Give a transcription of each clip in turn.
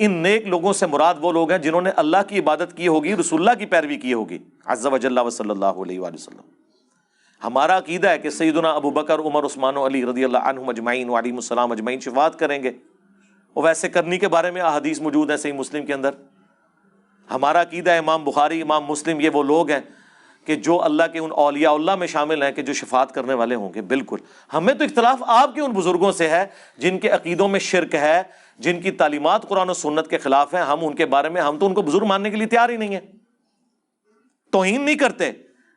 ان نیک لوگوں سے مراد وہ لوگ ہیں جنہوں نے اللہ کی عبادت کی ہوگی، رسول اللہ کی پیروی کی ہوگی عز و جل و صلی اللہ علیہ وآلہ وسلم۔ ہمارا عقیدہ ہے کہ سیدنا ابو بکر، عمر، عثمان و علی رضی اللہ عنہم اجمعین وعلیہم السلام اجمعین شفاعت کریں گے، اور ویسے کرنے کے بارے میں احادیث موجود ہیں صحیح مسلم کے اندر۔ ہمارا عقیدہ ہے امام بخاری، امام مسلم یہ وہ لوگ ہیں کہ جو اللہ کے ان اولیاء اللہ میں شامل ہیں کہ جو شفاعت کرنے والے ہوں گے۔ بالکل، ہمیں تو اختلاف آپ کے ان بزرگوں سے ہے جن کے عقیدوں میں شرک ہے، جن کی تعلیمات قرآن و سنت کے خلاف ہیں۔ ہم ان کے بارے میں، ہم تو ان کو بزرگ ماننے کے لیے تیار ہی نہیں ہیں، توہین نہیں کرتے،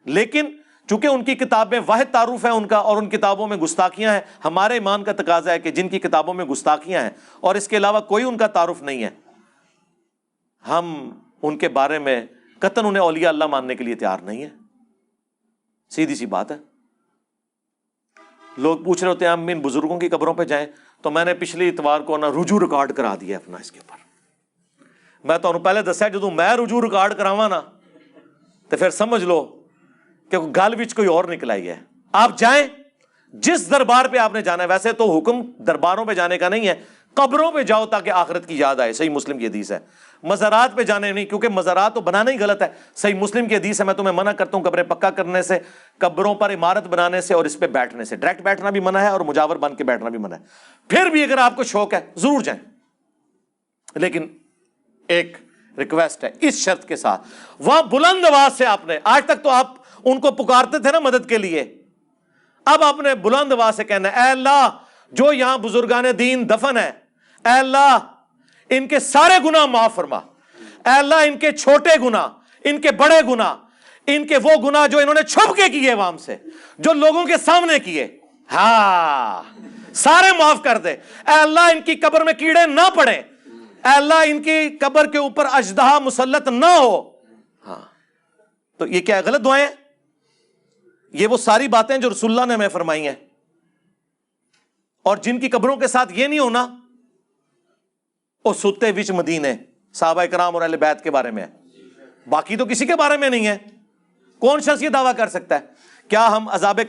لیکن چونکہ ان کی کتابیں واحد تعارف ہے ان کا، اور ان کتابوں میں گستاخیاں ہیں، ہمارے ایمان کا تقاضا ہے کہ جن کی کتابوں میں گستاخیاں ہیں اور اس کے علاوہ کوئی ان کا تعارف نہیں ہے، ہم ان کے بارے میں قطعاً انہیں اولیاء اللہ ماننے کے لیے تیار نہیں ہے۔ سیدھی سی بات ہے۔ لوگ پوچھ رہے ہوتے ہیں ہم ان بزرگوں کی قبروں پہ جائیں، تو میں نے پچھلی اتوار کو نا رجوع ریکارڈ کرا دیا اپنا اس کے اوپر۔ میں تو پہلے دسیا جدوں میں رجوع ریکارڈ کراواں نا تو پھر سمجھ لو کہ گل وچ کوئی اور نکل آئی ہے۔ آپ جائیں جس دربار پہ آپ نے جانا ہے، ویسے تو حکم درباروں پہ جانے کا نہیں ہے، قبروں پہ جاؤ تاکہ آخرت کی یاد آئے، صحیح مسلم کی حدیث ہے۔ مزارات پہ جانے نہیں، کیونکہ مزارات تو بنانا ہی غلط ہے، صحیح مسلم کی حدیث ہے۔ میں تمہیں منع کرتا ہوں قبریں پکا کرنے سے، قبروں پر عمارت بنانے سے اور اس پہ بیٹھنے سے۔ ڈائریکٹ بیٹھنا بھی منع ہے اور مجاور بن کے بیٹھنا بھی منع ہے۔ پھر بھی اگر آپ کو شوق ہے ضرور جائیں، لیکن ایک ریکویسٹ ہے اس شرط کے ساتھ، وہاں بلند آواز سے آپ نے، آج تک تو آپ ان کو پکارتے تھے نا مدد کے لیے، اب آپ نے بلند آواز سے کہنا ہے اے اللہ جو یہاں بزرگان دین دفن ہے، اے اللہ ان کے سارے گناہ معاف فرما، اے اللہ ان کے چھوٹے گناہ، ان کے بڑے گناہ، ان کے وہ گناہ جو انہوں نے چھپ کے کیے عوام سے، جو لوگوں کے سامنے کیے، ہاں سارے معاف کر دے۔ اے اللہ ان کی قبر میں کیڑے نہ پڑے، اے اللہ ان کی قبر کے اوپر اژدہا مسلط نہ ہو۔ ہاں تو یہ کیا غلط دعائیں ہیں؟ یہ وہ ساری باتیں جو رسول اللہ نے ہمیں فرمائی ہیں، اور جن کی قبروں کے ساتھ یہ نہیں ہونا وہ ستے وچ مدینے صحابہ کرام اور اہل بیت کے بارے میں ہے، باقی تو کسی کے بارے میں نہیں ہے۔ کون شخص یہ دعویٰ کر سکتا ہے؟ کیا ہم عذاب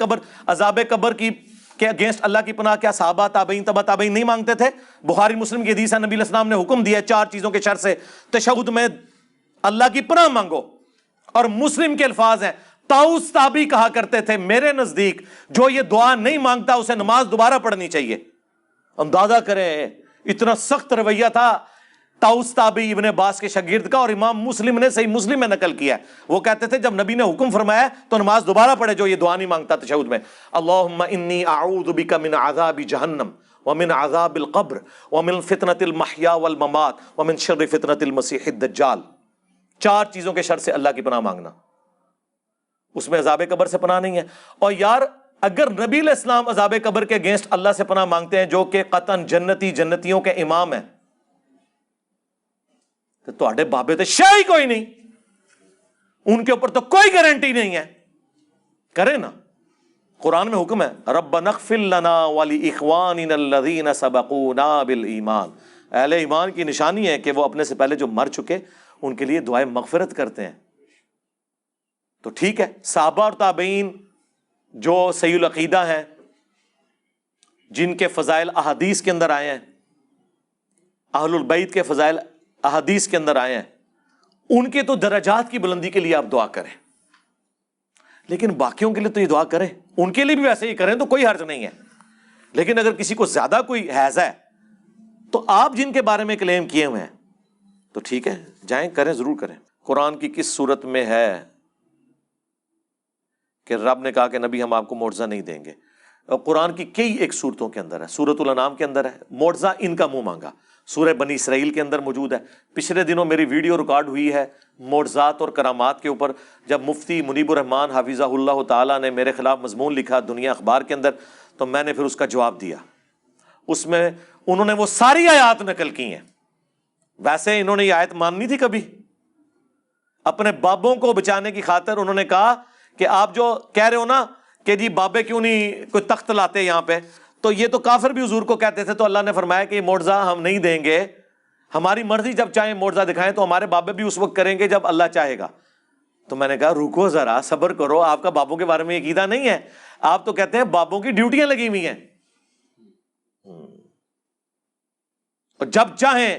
قبر کی کے اگینسٹ اللہ کی پناہ کیا صحابہ تابعین تبع تابعین نہیں مانگتے تھے؟ بخاری مسلم کی حدیث ہے، نبی علیہ السلام نے حکم دیا 4 چیزوں کے شر سے تشہد میں اللہ کی پناہ مانگو، اور مسلم کے الفاظ ہیں طاؤس تابعی کہا کرتے تھے میرے نزدیک جو یہ دعا نہیں مانگتا اسے نماز دوبارہ پڑھنی چاہیے۔ اندازہ کریں اتنا سخت رویہ تھا طاؤس تابعی ابن عباس کے شاگرد کا، اور امام مسلم نے صحیح مسلم میں نقل کیا ہے، وہ کہتے تھے جب نبی نے حکم فرمایا تو نماز دوبارہ پڑھے جو یہ دعا نہیں مانگتا تشہد میں، اللہم انی اعوذ بک من عذاب جہنم ومن عذاب القبر ومن فتنة المحیا والممات ومن شر فتنة المسیح الدجال۔ 4 چیزوں کے شر سے اللہ کی پناہ مانگنا، اس میں عذاب قبر سے پناہ نہیں ہے۔ اور یار اگر نبی علیہ السلام عذاب قبر کے اگینسٹ اللہ سے پناہ مانگتے ہیں جو کہ قطعاً جنتیوں کے امام ہیں، تو تواڈے بابے تے شے ہی کوئی نہیں، ان کے اوپر تو کوئی گارنٹی نہیں ہے، کرے نا۔ قرآن میں حکم ہے ربنا اغفر لنا ولاخواننا الذین سبقونا بالایمان، اہل ایمان کی نشانی ہے کہ وہ اپنے سے پہلے جو مر چکے ان کے لیے دعائیں مغفرت کرتے ہیں۔ تو ٹھیک ہے، صحابہ اور تابعین جو صحیح العقیدہ ہیں، جن کے فضائل احادیث کے اندر آئے ہیں، اہل البیت کے فضائل احادیث کے اندر آئے ہیں، ان کے تو درجات کی بلندی کے لیے آپ دعا کریں، لیکن باقیوں کے لیے تو یہ دعا کریں، ان کے لیے بھی ویسے ہی کریں تو کوئی حرج نہیں ہے۔ لیکن اگر کسی کو زیادہ کوئی حیض ہے تو آپ جن کے بارے میں کلیم کیے ہوئے ہیں تو ٹھیک ہے جائیں کریں، ضرور کریں۔ قرآن کی کس صورت میں ہے کہ رب نے کہا کہ نبی ہم آپ کو معجزہ نہیں دیں گے؟ اور قرآن کی کئی ایک صورتوں کے اندر ہے، سورۃ الانعام کے اندر ہے معجزہ ان کا منہ مانگا، سورہ بنی اسرائیل کے اندر موجود ہے۔ پچھلے دنوں میری ویڈیو ریکارڈ ہوئی ہے معجزات اور کرامات کے اوپر، جب مفتی منیب الرحمان حفظہ اللہ تعالیٰ نے میرے خلاف مضمون لکھا دنیا اخبار کے اندر، تو میں نے پھر اس کا جواب دیا۔ اس میں انہوں نے وہ ساری آیات نقل کی ہیں، ویسے انہوں نے یہ آیت ماننی تھی کبھی؟ اپنے بابوں کو بچانے کی خاطر انہوں نے کہا کہ آپ جو کہہ رہے ہو نا کہ جی بابے کیوں نہیں کوئی تخت لاتے یہاں پہ، تو یہ تو کافر بھی حضور کو کہتے تھے، تو اللہ نے فرمایا کہ یہ معجزہ ہم نہیں دیں گے، ہماری مرضی جب چاہیں معجزہ دکھائیں تو ہمارے بابے بھی اس وقت کریں گے جب اللہ چاہے گا۔ تو میں نے کہا رکو ذرا، صبر کرو، آپ کا بابوں کے بارے میں عقیدہ نہیں ہے، آپ تو کہتے ہیں بابوں کی ڈیوٹیاں لگی ہوئی ہیں، اور جب چاہیں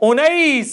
19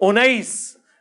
19,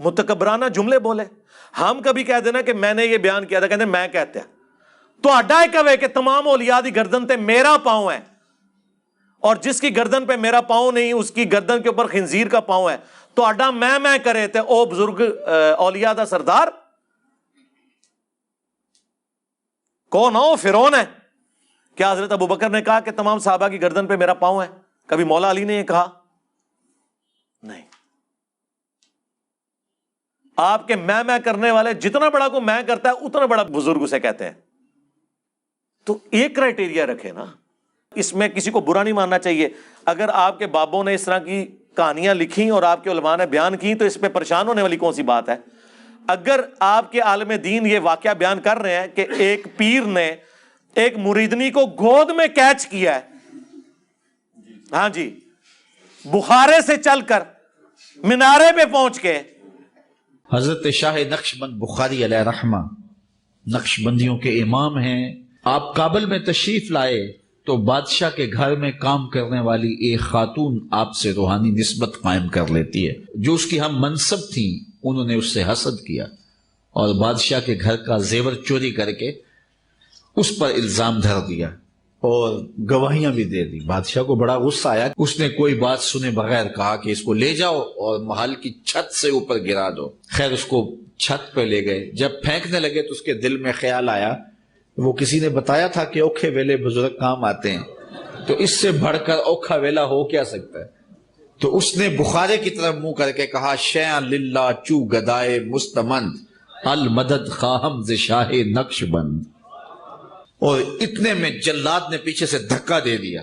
متکبرانہ جملے بولے. ہم کبھی کہہ دینا کہ میں نے یہ بیان کیا تھا, کہتے ہیں میں کہتے ہیں تو اڈا ہے کہ تمام اولیاء دی گردن تے میرا پاؤں ہے, اور جس کی گردن پہ میرا پاؤں نہیں اس کی گردن کے اوپر خنزیر کا پاؤں ہے, تو اڈا میں کرے تے او بزرگ اولیاء دا سردار کون ہو؟ فرعون ہے. کیا حضرت ابوبکر نے کہا کہ تمام صحابہ کی گردن پہ میرا پاؤں ہے؟ کبھی مولا علی نے یہ کہا؟ نہیں. آپ کے میں کرنے والے جتنا بڑا کو میں کرتا ہے اتنا بڑا بزرگ اسے کہتے ہیں. تو ایک کرائٹیریا رکھے نا, اس میں کسی کو برا نہیں ماننا چاہیے. اگر آپ کے بابوں نے اس طرح کی کہانیاں لکھی اور آپ کے علماء نے بیان کی تو اس پہ پریشان ہونے والی کون سی بات ہے؟ اگر آپ کے عالم دین یہ واقعہ بیان کر رہے ہیں کہ ایک پیر نے ایک مریدنی کو گود میں کیچ کیا ہے, ہاں جی, بخارے سے چل کر مینارے پہ پہنچ کے. حضرت شاہ نقشبند بخاری علیہ رحمہ نقش بندیوں کے امام ہیں. آپ کابل میں تشریف لائے تو بادشاہ کے گھر میں کام کرنے والی ایک خاتون آپ سے روحانی نسبت قائم کر لیتی ہے. جو اس کی ہم منصب تھیں انہوں نے اس سے حسد کیا اور بادشاہ کے گھر کا زیور چوری کر کے اس پر الزام دھر دیا اور گواہیاں بھی دے دی. بادشاہ کو بڑا غصہ آیا. اس نے کوئی بات سنے بغیر کہا کہ اس کو لے جاؤ اور محل کی چھت سے اوپر گرا دو. خیر اس کو چھت پہ لے گئے. جب پھینکنے لگے تو اس کے دل میں خیال آیا, وہ کسی نے بتایا تھا کہ اوکھے ویلے بزرگ کام آتے ہیں, تو اس سے بڑھ کر اوکھا ویلا ہو کیا سکتا ہے. تو اس نے بخارے کی طرف منہ کر کے کہا, شیئن للہ چو گدائے مستمند المدد خواہم ز شاہ نقش بند. اور اتنے میں جلاد نے پیچھے سے دھکا دے دیا.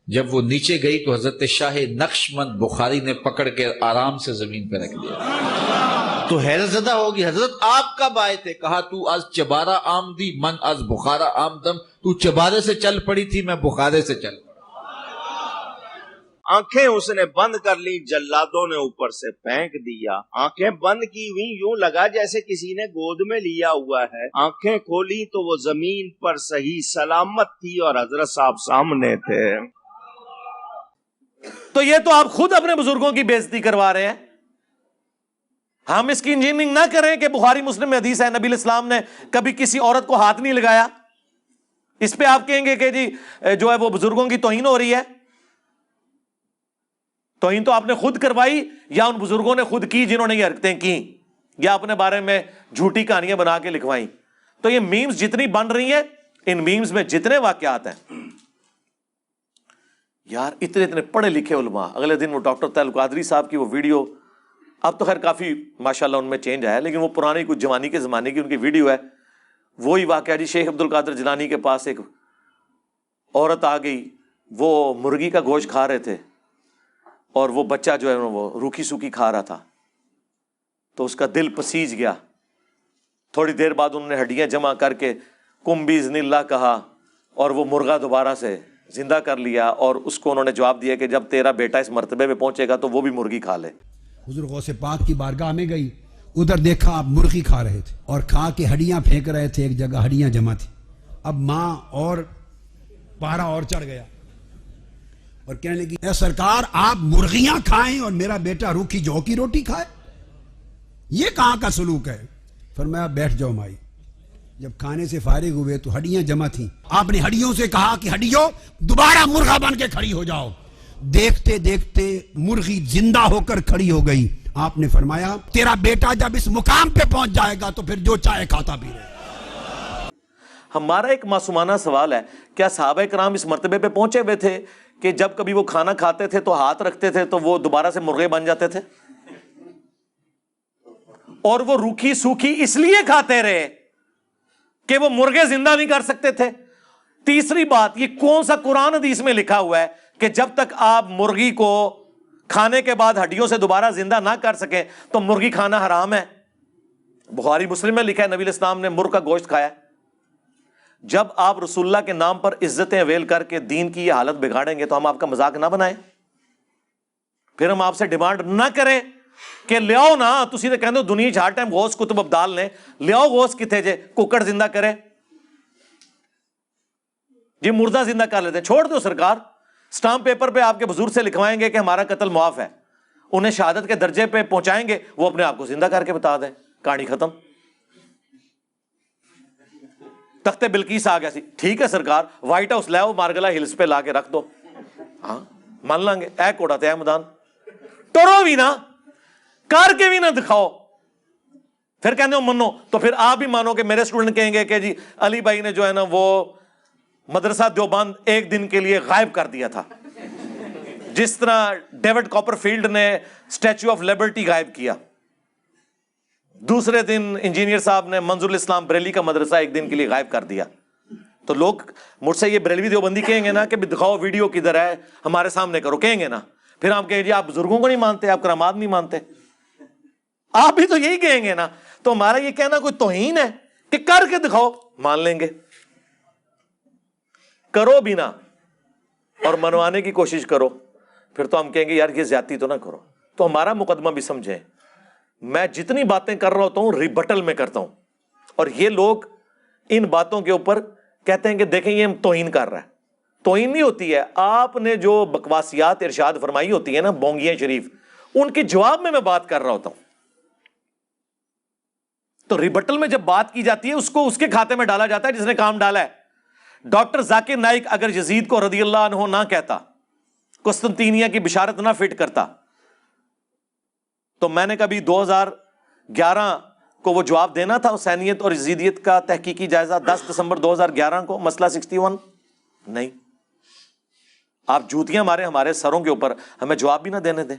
جب وہ نیچے گئی تو حضرت شاہ نقشبند بخاری نے پکڑ کے آرام سے زمین پہ رکھ دیا. تو حیرت زدہ ہوگی, حضرت آپ کب آئے تھے؟ کہا تو از چبارہ آمدی من از بخارا آمدم. تو چبارے سے چل پڑی تھی, میں بخارے سے چل پڑا. آنکھیں اس نے بند کر لی, جلادوں نے اوپر سے پھینک دیا. آنکھیں بند کی ہوئی یوں لگا جیسے کسی نے گود میں لیا ہوا ہے. آنکھیں کھولی تو وہ زمین پر صحیح سلامت تھی اور حضرت صاحب سامنے تھے. تو یہ تو آپ خود اپنے بزرگوں کی بے عزتی کروا رہے ہیں. ہم اس کی انجینئرنگ نہ کریں کہ بخاری مسلم میں حدیث ہے نبی الاسلام نے کبھی کسی عورت کو ہاتھ نہیں لگایا. اس پہ آپ کہیں گے کہ جی جو ہے وہ بزرگوں کی توہین ہو رہی ہے. توہین تو آپ نے خود کروائی یا ان بزرگوں نے خود کی جنہوں نے یہ حرکتیں کی, یا اپنے بارے میں جھوٹی کہانیاں بنا کے لکھوائیں. تو یہ میمز جتنی بن رہی ہیں, ان میمز میں جتنے واقعات ہیں, یار اتنے پڑھے لکھے علماء. اگلے دن وہ ڈاکٹر طاہر القادری صاحب کی وہ ویڈیو, اب تو خیر کافی ماشاءاللہ ان میں چینج آیا, لیکن وہ پرانی کچھ جوانی کے زمانے کی ان کی ویڈیو ہے. وہی واقعہ جی, شیخ عبد القادر جیلانی کے پاس ایک عورت آ گئی, وہ مرغی کا گوشت کھا رہے تھے اور وہ بچہ جو ہے وہ روکھی سوکھی کھا رہا تھا, تو اس کا دل پسیج گیا. تھوڑی دیر بعد انہوں نے ہڈیاں جمع کر کے کم باذن اللہ کہا اور وہ مرغا دوبارہ سے زندہ کر لیا, اور اس کو انہوں نے جواب دیا کہ جب تیرا بیٹا اس مرتبے پہ پہنچے گا تو وہ بھی مرغی کھا لے. حضور غوث پاک کی بارگاہ میں گئی, ادھر دیکھا آپ مرغی کھا رہے تھے اور کھا کے ہڈیاں پھینک رہے تھے. ایک جگہ ہڈیاں جمع تھی. اب ماں اور پارا اور چڑھ گیا اور کہنے لگی, اے سرکار آپ مرغیاں کھائیں اور میرا بیٹا روکھی جو کی روٹی کھائے, یہ کہاں کا سلوک ہے؟ فرمایا بیٹھ جاؤ مائی. جب کھانے سے فارغ ہوئے تو ہڈیاں جمع تھیں. آپ نے ہڈیوں سے کہا کہ ہڈیوں دوبارہ مرغا بن کے کھڑی ہو جاؤ. دیکھتے دیکھتے مرغی زندہ ہو کر کھڑی ہو گئی. آپ نے فرمایا تیرا بیٹا جب اس مقام پہ پہنچ جائے گا تو پھر جو چاہے کھاتا بھی رہے. ہمارا ایک معصومانہ سوال ہے, کیا صحابہ کرام اس مرتبے پہ پہنچے ہوئے تھے کہ جب کبھی وہ کھانا کھاتے تھے تو ہاتھ رکھتے تھے تو وہ دوبارہ سے مرغے بن جاتے تھے؟ اور وہ روکھی سوکھی اس لیے کھاتے رہے کہ وہ مرغے زندہ نہیں کر سکتے تھے؟ تیسری بات, یہ کون سا قرآن حدیث میں لکھا ہوا ہے کہ جب تک آپ مرغی کو کھانے کے بعد ہڈیوں سے دوبارہ زندہ نہ کر سکیں تو مرغی کھانا حرام ہے؟ بخاری مسلم میں لکھا ہے نبی الاسلام نے مرغ کا گوشت کھایا. جب آپ رسول اللہ کے نام پر عزتیں اویل کر کے دین کی یہ حالت بگاڑیں گے تو ہم آپ کا مذاق نہ بنائیں, پھر ہم آپ سے ڈیمانڈ نہ کریں کہ لے آؤ نا, تسی تے کہندے ہو دنیا ہر ٹائم غوث کتب ابدال نے, لے آؤ غوث کتے جے ککڑ زندہ کرے جی, مردہ زندہ کر لیتے. چھوڑ دو سرکار, سٹامپ پیپر پہ آپ کے بزرگ سے لکھوائیں گے کہ ہمارا قتل معاف ہے, انہیں شہادت کے درجے پہ پہنچائیں گے، وہ اپنے آپ کو زندہ کر کے بتا دیں، کہانی ختم۔ تخت بلقیس آ گیا سی، ٹھیک ہے سرکار، وائٹ ہاؤس لے آؤ، مارگلا ہلز پہ لا کے رکھ دو، ہاں مان لیں گے، اے کوڑا تے میدان، ٹرو بھی نہ کر کے بھی نہ دکھاؤ، پھر کہنے ہو منو، تو پھر آپ بھی مانو کہ میرے اسٹوڈنٹ کہیں گے کہ جی علی بھائی نے جو ہے نا وہ مدرسہ دیوبند ایک دن کے لیے غائب کر دیا تھا، جس طرح ڈیوڈ کاپر فیلڈ نے اسٹیچو آف لبرٹی غائب کیا، دوسرے دن انجینئر صاحب نے منظور الاسلام بریلی کا مدرسہ ایک دن کے لیے غائب کر دیا۔ تو لوگ مجھ سے یہ بریلوی دیوبندی کہیں گے نا کہ دکھاؤ ویڈیو کدھر ہے، ہمارے سامنے کرو، کہیں گے نا، پھر ہم کہیں جی آپ بزرگوں کو نہیں مانتے، آپ کرامات نہیں مانتے، آپ بھی تو یہی کہیں گے نا۔ تو ہمارا یہ کہنا کوئی توہین ہے کہ کر کے دکھاؤ، مان لیں گے، کرو بھی نہ اور منوانے کی کوشش کرو، پھر تو ہم کہیں گے یار یہ زیادتی تو نہ کرو۔ تو ہمارا مقدمہ بھی سمجھیں، میں جتنی باتیں کر رہا ہوتا ہوں ریبٹل میں کرتا ہوں، اور یہ لوگ ان باتوں کے اوپر کہتے ہیں کہ دیکھیں یہ توہین کر رہا ہے۔ توہین نہیں ہوتی ہے، آپ نے جو بکواسیات ارشاد فرمائی ہوتی ہیں نا، بونگیاں شریف، ان کے جواب میں بات کر رہا ہوتا ہوں۔ تو ریبٹل میں جب بات کی جاتی ہے اس کو اس کے کھاتے میں ڈالا جاتا ہے جس نے کام ڈالا ہے۔ ڈاکٹر ذاکر نائک اگر یزید کو رضی اللہ عنہ نہ کہتا، قسطنطینیہ کی بشارت نہ فٹ کرتا، تو میں نے کبھی 2011 کو وہ جواب دینا تھا حسینیت اور یزیدیت کا تحقیقی جائزہ 10 دسمبر 2011 کو، مسئلہ 61 نہیں۔ آپ جوتیاں مارے ہمارے سروں کے اوپر، ہمیں جواب بھی نہ دینے دیں۔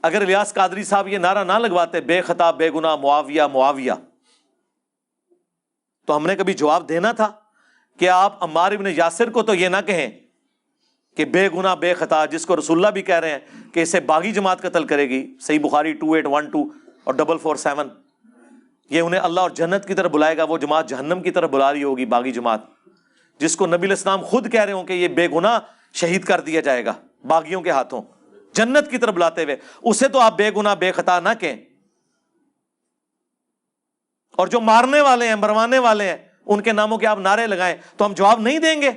اگر الیاس قادری صاحب یہ نعرہ نہ لگواتے بے خطا بے گناہ معاویہ معاویہ، تو ہم نے کبھی جواب دینا تھا کہ آپ عمار ابن یاسر کو تو یہ نہ کہیں کہ بے گناہ بے خطا، جس کو رسول اللہ بھی کہہ رہے ہیں کہ اسے باغی جماعت قتل کرے گی، صحیح بخاری 2812 اور 447، یہ انہیں اللہ اور جنت کی طرف بلائے گا، وہ جماعت جہنم کی طرف بلا رہی ہوگی، باغی جماعت، جس کو نبی علیہ السلام خود کہہ رہے ہوں کہ یہ بے گناہ شہید کر دیا جائے گا باغیوں کے ہاتھوں، جنت کی طرف بلاتے ہوئے، اسے تو آپ بے گناہ بے خطا نہ کہیں۔ اور جو مارنے والے ہیں مروانے والے ہیں ان کے ناموں کے آپ نعرے لگائیں تو ہم جواب نہیں دیں گے؟